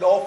9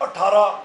18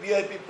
VIP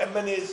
MNAs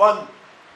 1,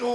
2,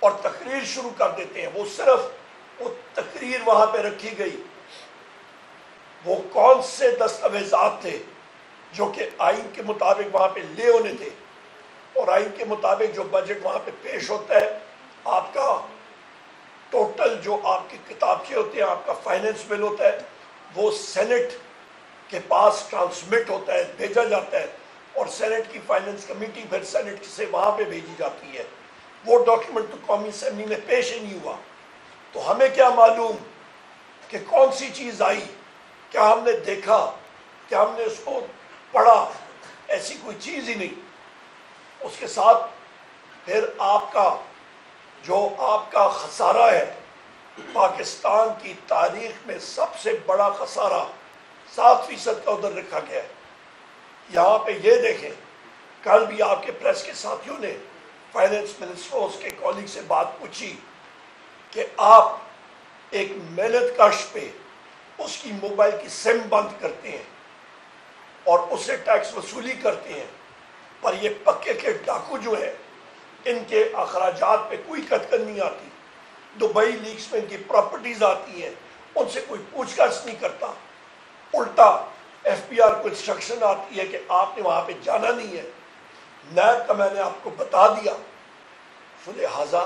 اور تقریر شروع کر دیتے ہیں. وہ صرف وہ تقریر وہاں پہ رکھی گئی. وہ کون سے دستاویزات تھے جو کہ آئین کے مطابق وہاں پہ لے ہونے تھے, اور آئین کے مطابق جو بجٹ وہاں پہ پیش ہوتا ہے, آپ کا ٹوٹل جو آپ کے کتابچے ہوتے ہیں, آپ کا فائنینس بل ہوتا ہے, وہ سینٹ کے پاس ٹرانسمٹ ہوتا ہے, بھیجا جاتا ہے, اور سینٹ کی فائنینس کمیٹی پھر سینٹ سے وہاں پہ بھیجی جاتی ہے. وہ ڈاکیومنٹ تو قومی اسمبلی میں پیش ہی نہیں ہوا. تو ہمیں کیا معلوم کہ کون سی چیز آئی؟ کیا ہم نے دیکھا؟ کیا ہم نے اس کو پڑھا؟ ایسی کوئی چیز ہی نہیں. اس کے ساتھ پھر آپ کا خسارہ ہے, پاکستان کی تاریخ میں سب سے بڑا خسارہ 7% کا ادھر رکھا گیا ہے. یہاں پہ یہ دیکھیں, کل بھی آپ کے پریس کے ساتھیوں نے فائنینس منسٹر اس کے کالگ سے بات پوچھی کہ آپ ایک محنت کش پہ اس کی موبائل کی سم بند کرتے ہیں اور اس سے ٹیکس وصولی کرتے ہیں, پر یہ پکے کے ڈاکو جو ہیں ان کے اخراجات پہ کوئی کتکن نہیں آتی. دبئی لیکس میں ان کی پراپرٹیز آتی ہیں, ان سے کوئی پوچھ گچھ نہیں کرتا. الٹا ایف پی آر کو انسٹرکشن آتی ہے کہ آپ نے وہاں پہ جانا نہیں ہے. نیب کا میں نے آپ کو بتا دیا. تو لہٰذا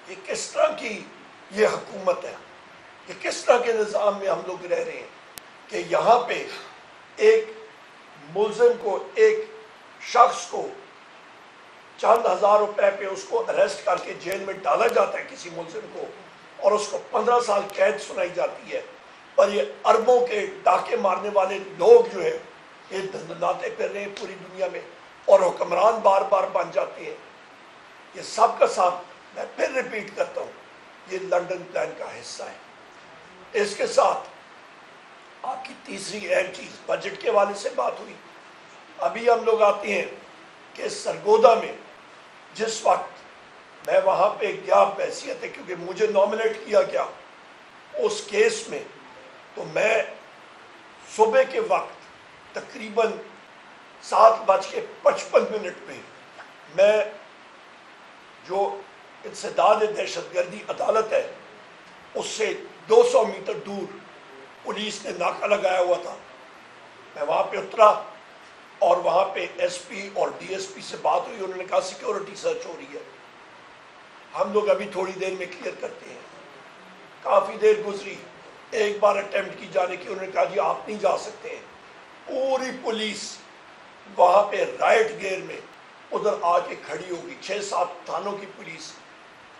یہ کس طرح کی یہ حکومت ہے, یہ کس طرح کے نظام میں ہم لوگ رہ رہے ہیں کہ یہاں پہ ایک ملزم کو, ایک شخص کو چند ہزار روپے پہ اس کو اریسٹ کر کے جیل میں ڈالا جاتا ہے کسی ملزم کو, اور اس کو 15 سال قید سنائی جاتی ہے. پر یہ اربوں کے ڈاکے مارنے والے لوگ جو ہے یہ دھندناتے پھر رہے ہیں پوری دنیا میں, اور حکمران بار بار بن جاتے ہیں. یہ سب کا ساتھ میں پھر ریپیٹ کرتا ہوں, یہ لنڈن پلان کا حصہ ہے. اس کے ساتھ آپ کی تیسری اہم چیز بجٹ کے حوالے سے بات ہوئی. ابھی ہم لوگ آتے ہیں کہ سرگودا میں جس وقت میں وہاں پہ گیا بحیثیت ہے کیونکہ مجھے نامنیٹ کیا گیا اس کیس میں, تو میں صبح کے وقت تقریباً 7:55 پہ میں جو انسداد دہشت گردی عدالت ہے اس سے 200 میٹر دور پولیس نے ناکہ لگایا ہوا تھا. میں وہاں پہ اترا اور وہاں پہ ایس پی اور ڈی ایس پی سے بات ہوئی. انہوں نے کہا سیکیورٹی سرچ ہو رہی ہے, ہم لوگ ابھی تھوڑی دیر میں کلیئر کرتے ہیں. کافی دیر گزری, ایک بار اٹیمپٹ کی جانے کی, انہوں نے کہا جی آپ نہیں جا سکتے ہیں. پوری پولیس وہاں پہ رائٹ گیئر میں ادھر آ کے کھڑی ہوگی, 6-7 تھانوں کی پولیس,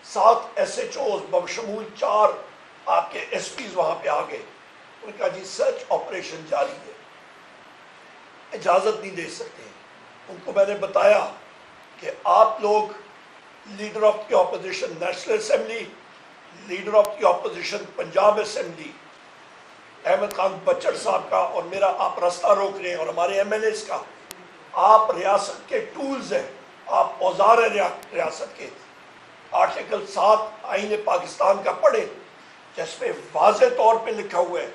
7 ایس ایچ اوز بشمول 4 آپ کے ایس پیز وہاں پہ آ گئے. انہوں نے کہا جی سرچ آپریشن جاری ہے, اجازت نہیں دے سکتے. ان کو میں نے بتایا کہ آپ لوگ leader of the opposition national assembly, leader of the opposition Punjab assembly Ahmad Khan Bhachar صاحب کا اور میرا آپ راستہ روک رہے ہیں, اور ہمارے ایم ایل ایز کا. آپ ریاست کے ٹولز ہیں, آپ اوزار ہیں ریاست کے. آرٹیکل 7 آئین پاکستان کا پڑھیں جس پہ واضح طور پہ لکھا ہوا ہے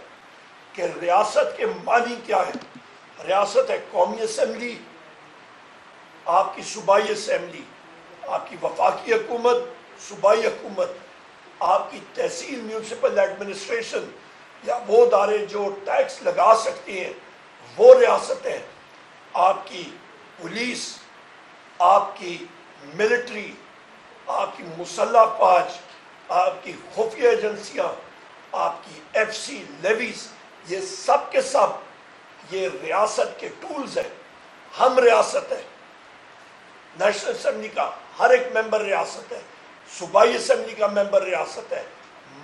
کہ ریاست کے معنی کیا ہے. ریاست ہے قومی اسمبلی, آپ کی صوبائی اسمبلی, آپ کی وفاقی حکومت, صوبائی حکومت, آپ کی تحصیل میونسپل ایڈمنسٹریشن یا وہ ادارے جو ٹیکس لگا سکتے ہیں وہ ریاست ہیں, آپ کی پولیس, آپ کی ملٹری, آپ کی مسلح فوج, آپ کی خفیہ ایجنسیاں, آپ کی ایف سی لیویز, یہ سب کے سب یہ ریاست کے ٹولز ہیں. ہم ریاست ہیں, نیشنل اسمبلی کا ہر ایک ممبر ریاست ہے, صوبائی اسمبلی کا ممبر ریاست ہے,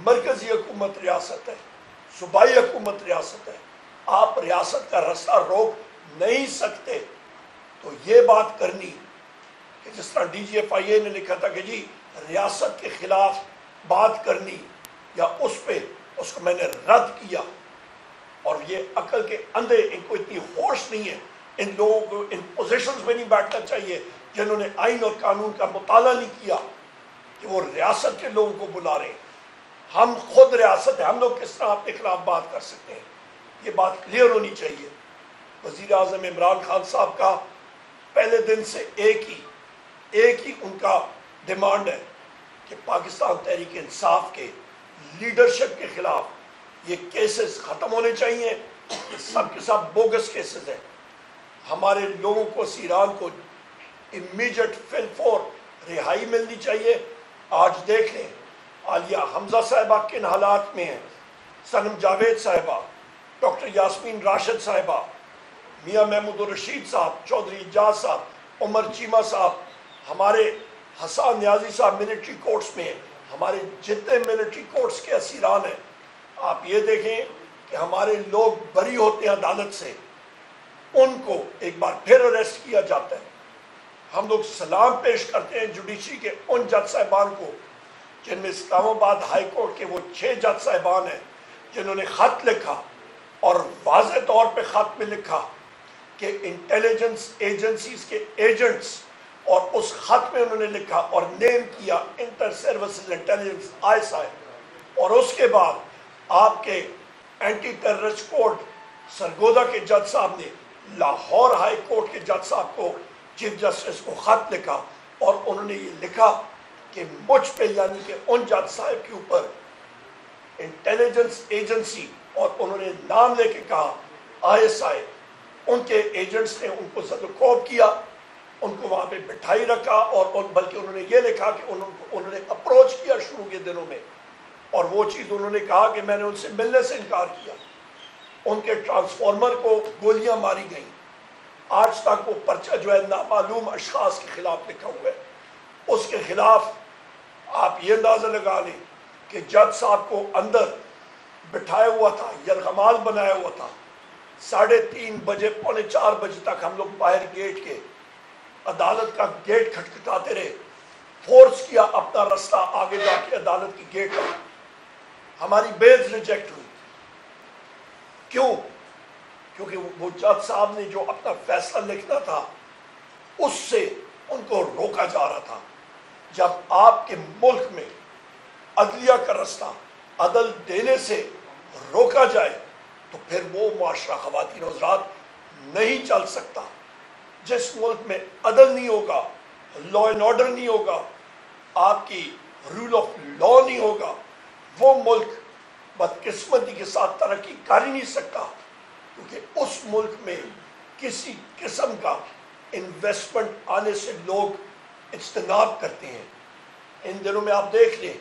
مرکزی حکومت ریاست ہے, صوبائی حکومت ریاست ہے. آپ ریاست کا راستہ روک نہیں سکتے. تو یہ بات کرنی کہ جس طرح ڈی جی ایف آئی اے نے لکھا تھا کہ جی ریاست کے خلاف بات کرنی یا اس پہ, اس کو میں نے رد کیا. اور یہ عقل کے اندھے, ان کو اتنی ہوش نہیں ہے, ان لوگوں کو ان پوزیشنز میں نہیں بیٹھنا چاہیے جنہوں نے آئین اور قانون کا مطالعہ نہیں کیا کہ وہ ریاست کے لوگوں کو بلا رہے ہیں. ہم خود ریاست ہیں, ہم لوگ کس طرح اپنے خلاف بات کر سکتے ہیں؟ یہ بات کلیئر ہونی چاہیے. وزیر اعظم عمران خان صاحب کا پہلے دن سے ایک ہی ان کا ڈیمانڈ ہے کہ پاکستان تحریک انصاف کے لیڈرشپ کے خلاف یہ کیسز ختم ہونے چاہیے. یہ سب کے سب بوگس کیسز ہیں. ہمارے لوگوں کو اسیران کو امیجیٹ فل فور رہائی ملنی چاہیے. آج دیکھ لیں عالیہ حمزہ صاحبہ کن حالات میں ہیں, صنم جاوید صاحبہ, ڈاکٹر یاسمین راشد صاحبہ, میاں محمود الرشید صاحب, چودھری اجاز صاحب, عمر چیمہ صاحب, ہمارے حسان نیازی صاحب ملٹری کورٹس میں ہیں. ہمارے جتنے ملٹری کورٹس کے اسیران ہیں, آپ یہ دیکھیں کہ ہمارے لوگ بری ہوتے ہیں عدالت سے, ان کو ایک بار پھر اریسٹ کیا جاتا ہے. ہم لوگ سلام پیش کرتے ہیں جوڈیشری کے ان جج صاحبان کو جن میں اسلام آباد ہائی کورٹ کے وہ 6 جج صاحبان ہیں جنہوں نے خط لکھا اور واضح طور پہ خط میں لکھا کہ انٹیلیجنس ایجنسیز کے ایجنٹس, اور اس خط میں انہوں نے لکھا اور نیم کیا انٹر سروسز انٹیلیجنس ISI. اور اس کے بعد آپ کے اینٹی ٹیررسٹ کوڈ سرگودا کے جج صاحب نے لاہور ہائی کورٹ کے جج صاحب کو, چیف جسٹس کو خط لکھا اور انہوں نے یہ لکھا کہ مجھ پہ یعنی کہ ان جج صاحب کے اوپر انٹیلیجنس ایجنسی, اور انہوں نے نام لے کے کہا ISI, ان کے ایجنٹس نے ان کو زدوکوب کیا, ان کو وہاں پہ بٹھائی رکھا, اور بلکہ انہوں نے یہ لکھا کہ انہوں نے اپروچ کیا شروع کے دنوں میں, اور وہ چیز انہوں نے کہا کہ میں نے ان سے ملنے سے انکار کیا. ان کے ٹرانسفارمر کو گولیاں ماری گئیں. آج تک وہ پرچہ جو ہے نامعلوم اشخاص کے خلاف لکھا ہوا ہے. اس کے خلاف آپ یہ اندازہ لگا لیں کہ جج صاحب کو اندر بٹھایا ہوا تھا, یرغمال بنایا ہوا تھا. 3:30 بجے 3:45 بجے تک ہم لوگ باہر گیٹ کے عدالت کا گیٹ کھٹکھٹاتے رہے, فورس کیا اپنا رستہ آگے جا کے عدالت کی گیٹ پر. ہماری بیلز ریجیکٹ ہوئی. کیوں؟ کیونکہ وہ جج صاحب نے جو اپنا فیصلہ لکھنا تھا اس سے ان کو روکا جا رہا تھا. جب آپ کے ملک میں عدلیہ کا رستہ عدل دینے سے روکا جائے تو پھر وہ معاشرہ خواتین و حضرات نہیں چل سکتا. جس ملک میں عدل نہیں ہوگا, لا اینڈ آرڈر نہیں ہوگا, آپ کی رول آف لا نہیں ہوگا, وہ ملک بدقسمتی کے ساتھ ترقی کر ہی نہیں سکتا. کیونکہ اس ملک میں کسی قسم کا انویسٹمنٹ آنے سے لوگ اجتناب کرتے ہیں. ان دنوں میں آپ دیکھ لیں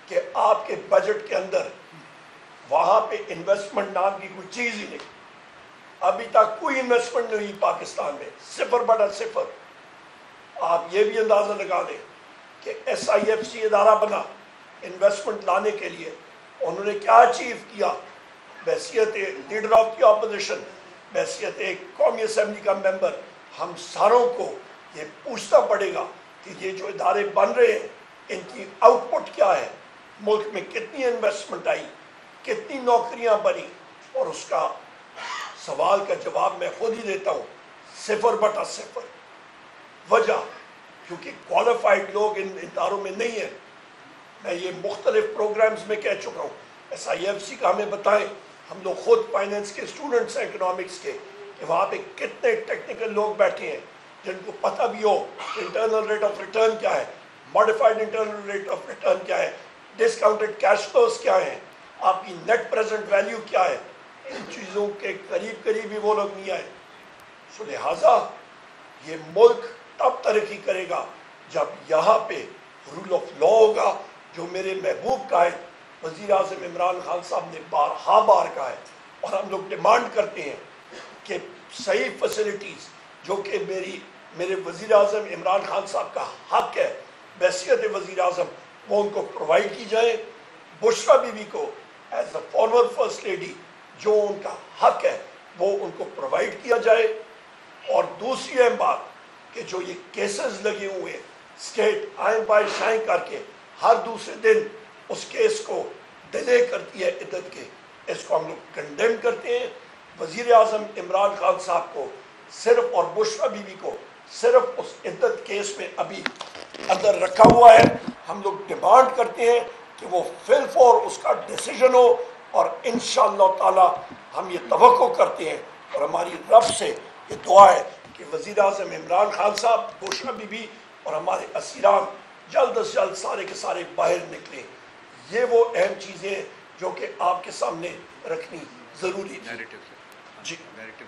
کہ آپ کے بجٹ کے اندر وہاں پہ انویسٹمنٹ نام کی کوئی چیز ہی نہیں. ابھی تک کوئی انویسٹمنٹ نہیں ہوئی پاکستان میں, 0/0. آپ یہ بھی اندازہ لگا لیں کہ SIFC ادارہ بنا انویسٹمنٹ لانے کے لیے, انہوں نے کیا اچیو کیا؟ بحیثیت لیڈر آف دی اپوزیشن, بحیثیت ایک قومی اسمبلی کا ممبر, ہم ساروں کو یہ پوچھنا پڑے گا کہ یہ جو ادارے بن رہے ہیں ان کی آؤٹ پٹ کیا ہے, ملک میں کتنی انویسٹمنٹ آئی, کتنی نوکریاں بنی, اور اس کا سوال کا جواب میں خود ہی دیتا ہوں, 0/0. وجہ کیونکہ کوالیفائڈ لوگ ان اداروں میں نہیں ہیں. میں یہ مختلف پروگرامز میں کہہ چکا ہوں. SIFC کا ہمیں بتائیں, ہم لوگ خود فائنینس کے اسٹوڈنٹس ہیں, اکنامکس کے, کہ وہاں پہ کتنے ٹیکنیکل لوگ بیٹھے ہیں جن کو پتہ بھی ہو انٹرنل ریٹ آف ریٹرن کیا ہے, modified internal rate of return کیا ہے, ڈسکاؤنٹڈ کیش فلوز کیا ہیں, آپ کی نیٹ پریزنٹ ویلیو کیا ہے. ان چیزوں کے قریب ہی وہ لوگ نہیں آئے. سو لہٰذا یہ ملک تب ترقی کرے گا جب یہاں پہ رول آف لا ہوگا, جو میرے محبوب کا ہے وزیر اعظم عمران خان صاحب نے بار کہا ہے. اور ہم لوگ ڈیمانڈ کرتے ہیں کہ صحیح فیسلٹیز جو کہ میرے وزیر اعظم عمران خان صاحب کا حق ہے بحیثیت وزیر اعظم, وہ ان کو پرووائڈ کی جائے. بشرا بی بی کو as a former first lady جو ان کا حق ہے وہ ان کو پرووائڈ کیا جائے. اور دوسری اہم بات کہ جو یہ کیسز لگے ہوئے اسٹیٹ آئیں بائیں شائیں کر کے ہر دوسرے دن اس کیس کو ڈیلے کرتی ہے عدت کے, اس کو ہم لوگ کنڈیم کرتے ہیں. وزیر اعظم عمران خان صاحب کو صرف اور بشرا بی بی کو صرف اس عدت کیس میں ابھی اندر رکھا ہوا ہے. ہم لوگ ڈیمانڈ کرتے ہیں کہ وہ فی الفور اس کا ڈیسیجن ہو, اور انشاءاللہ تعالی ہم یہ توقع کرتے ہیں اور ہماری رب سے یہ دعا ہے کہ وزیر اعظم عمران خان صاحب, بشرا بی بی اور ہمارے اسیران جلد از جلد سارے کے سارے باہر نکلیں. یہ وہ اہم چیزیں جو کہ آپ کے سامنے رکھنی ضروری تھی. نیریٹو جی نیریٹو